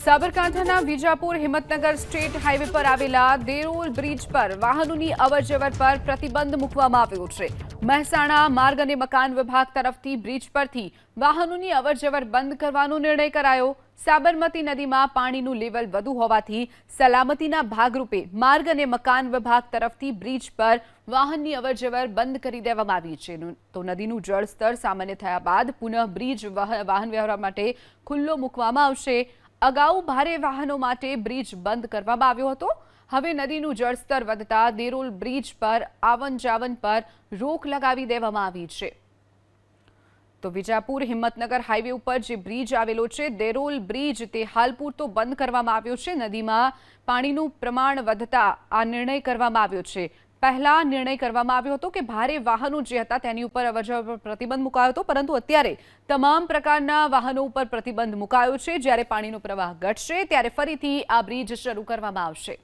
સાબરકાંઠાના Vijapur Himmatnagar state highway પર આવેલા દેરોલ બ્રિજ પર વાહનોની અવરજવર પર પ્રતિબંધ મૂકવામાં આવ્યો છે। મહેસાણા માર્ગ અને મકાન વિભાગ તરફથી બ્રિજ પરથી વાહનોની અવરજવર બંધ કરવાનો નિર્ણય કરાયો। સાબરમતી નદીમાં પાણીનું લેવલ વધુ હોવાથી સલામતીના ભાગરૂપે માર્ગ અને મકાન વિભાગ તરફથી બ્રિજ પર વાહનની અવરજવર બંધ કરી દેવામાં આવી છે। તો નદીનું જળસ્તર સામાન્ય થયા બાદ પુનઃ બ્રિજ વાહન વ્યવહાર માટે ખુલ્લો મૂકવામાં આવશે। અગાઉ ભારે વાહનો માટે બ્રિજ બંધ કરવામાં આવ્યો હતો। હવે નદીનું જળસ્તર વધતા દેરોલ બ્રિજ પર આવન જાવન પર રોક લગાવી દેવામાં આવી છે। તો વિજાપુર હિંમતનગર હાઈવે ઉપર જે બ્રિજ આવેલો છે દેરોલ બ્રિજ તે હાલ પૂરતો બંધ કરવામાં આવ્યો છે। નદીમાં પાણીનું પ્રમાણ વધતા આ નિર્ણય કરવામાં આવ્યો છે। પહેલા નિર્ણય કરવામાં આવ્યો હતો કે ભારે વાહનો જે હતા તેની ઉપર અવરજવર પર પ્રતિબંધ મુકાયો હતો, પરંતુ અત્યારે તમામ પ્રકારના વાહનો ઉપર પ્રતિબંધ મુકાયો છે। જ્યારે પાણીનો પ્રવાહ ઘટશે ત્યારે ફરીથી આ બ્રિજ શરૂ કરવામાં આવશે।